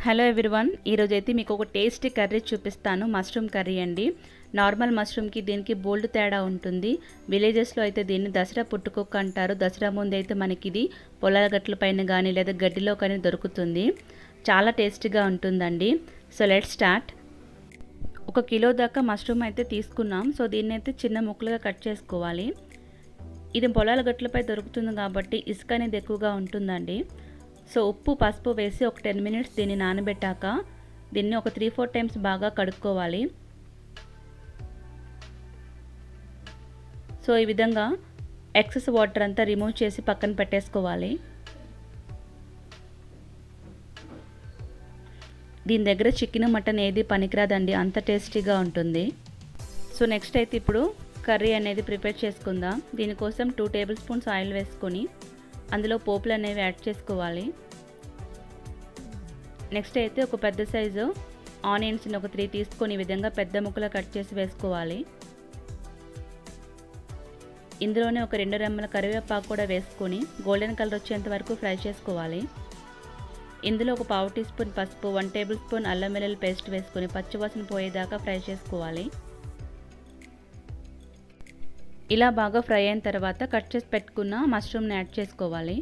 Hello everyone, ఈరోజైతే మీకు ఒక టేస్టీ కర్రీ చూపిస్తాను. మష్రూమ్ కర్రీ అండి. నార్మల్ మష్రూమ్కి దీనికి బోల్డ్ తేడా ఉంటుంది. విలేజెస్లో అయితే దీన్ని దసరా పుట్టుకొక్క అంటారు. దసరా ముందు అయితే మనకి ఇది పొలాల గట్ల పైన కానీ లేదా గడ్డిలో కానీ దొరుకుతుంది. చాలా టేస్టీగా ఉంటుందండి. So let's start. 1 కిలో దాకా మష్రూమ్ అయితే తీసుకున్నాం. సో దీన్ని అయితే చిన్న ముక్కలుగా కట్ చేసుకోవాలి. ఇది పొలాల గట్లపై దొరుకుతుంది కాబట్టి ఇసుక అనేది ఎక్కువగా ఉంటుందండి. సో ఉప్పు పసుపు వేసి ఒక 10 మినిట్స్ దీన్ని నానబెట్టాక దీన్ని ఒక 3-4 టైమ్స్ బాగా కడుక్కోవాలి. సో ఈ విధంగా ఎక్సెస్ వాటర్ అంతా రిమూవ్ చేసి పక్కన పెట్టేసుకోవాలి. దీని దగ్గర చికెన్ మటన్ ఏది పనికిరాదండి, అంత టేస్టీగా ఉంటుంది. సో నెక్స్ట్ అయితే ఇప్పుడు కర్రీ అనేది ప్రిపేర్ చేసుకుందాం. దీనికోసం 2 టేబుల్ స్పూన్స్ ఆయిల్ వేసుకొని అందులో పోపులు అనేవి యాడ్ చేసుకోవాలి. నెక్స్ట్ అయితే ఒక పెద్ద సైజు ఆనియన్స్ని ఒక 3 తీసుకొని ఈ విధంగా పెద్ద ముక్కలు కట్ చేసి వేసుకోవాలి. ఇందులోనే ఒక 2 రెమ్మల కరివేపాకు కూడా వేసుకొని గోల్డెన్ కలర్ వచ్చేంత వరకు ఫ్రై చేసుకోవాలి. ఇందులో ఒక 1/2 టీ స్పూన్ పసుపు, 1 టేబుల్ స్పూన్ అల్లం వెల్లుల్లి పేస్ట్ వేసుకొని పచ్చివాసన పోయేదాకా ఫ్రై చేసుకోవాలి. ఇలా బాగా ఫ్రై అయిన తర్వాత కట్ చేసి పెట్టుకున్న మష్రూమ్ని యాడ్ చేసుకోవాలి.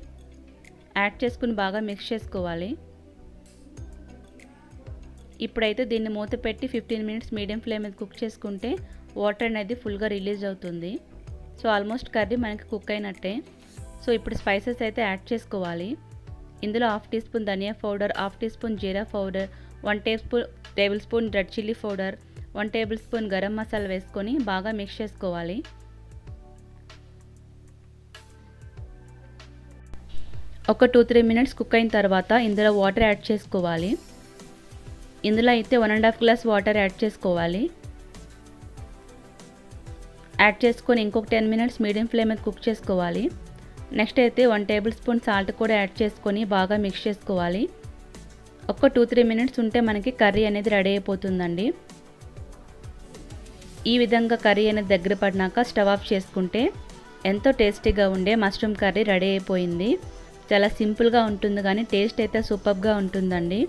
యాడ్ చేసుకుని బాగా మిక్స్ చేసుకోవాలి. ఇప్పుడైతే దీన్ని మూత పెట్టి 15 మినిట్స్ మీడియం ఫ్లేమ్ మీద కుక్ చేసుకుంటే వాటర్ అనేది ఫుల్గా రిలీజ్ అవుతుంది. సో ఆల్మోస్ట్ కర్రీ మనకి కుక్ అయినట్టే. సో ఇప్పుడు స్పైసెస్ అయితే యాడ్ చేసుకోవాలి. ఇందులో 1/2 టీ స్పూన్ ధనియా పౌడర్, 1/2 టీ స్పూన్ జీరా powder, 1 tablespoon red chilli powder, 1 tablespoon garam masala వేసుకొని బాగా మిక్స్ చేసుకోవాలి. ఒక 2-3 మినిట్స్ కుక్ అయిన తర్వాత ఇందులో వాటర్ యాడ్ చేసుకోవాలి. ఇందులో అయితే 1.5 గ్లాస్ వాటర్ యాడ్ చేసుకోవాలి. యాడ్ చేసుకొని ఇంకొక 10 మినిట్స్ మీడియం ఫ్లేమ్ మీద కుక్ చేసుకోవాలి. నెక్స్ట్ అయితే 1 టేబుల్ స్పూన్ సాల్ట్ కూడా యాడ్ చేసుకొని బాగా మిక్స్ చేసుకోవాలి. ఒక 2-3 మినిట్స్ ఉంటే మనకి కర్రీ అనేది రెడీ అయిపోతుందండి. ఈ విధంగా కర్రీ అనేది దగ్గర పడినాక స్టవ్ ఆఫ్ చేసుకుంటే ఎంతో టేస్టీగా ఉండే మష్రూమ్ కర్రీ రెడీ అయిపోయింది. చాలా సింపుల్గా ఉంటుంది కానీ టేస్ట్ అయితే సూపర్గా ఉంటుందండి.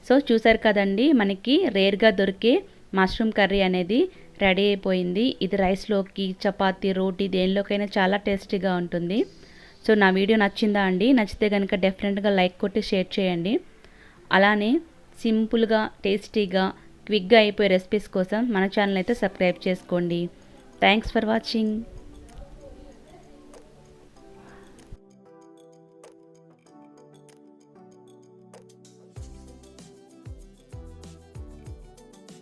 సో చూసారు కదండి, మనకి రేర్గా దొరికే మష్రూమ్ కర్రీ అనేది రెడీ అయిపోయింది. ఇది రైస్లోకి, చపాతీ, రోటీ దేనిలోకైనా చాలా టేస్టీగా ఉంటుంది. సో నా వీడియో నచ్చిందా అండి? నచ్చితే కనుక డెఫినెట్గా లైక్ కొట్టి షేర్ చేయండి. అలానే సింపుల్గా, టేస్టీగా, క్విక్గా అయిపోయే రెసిపీస్ కోసం మన ఛానల్ అయితే సబ్స్క్రైబ్ చేసుకోండి. Thanks for watching.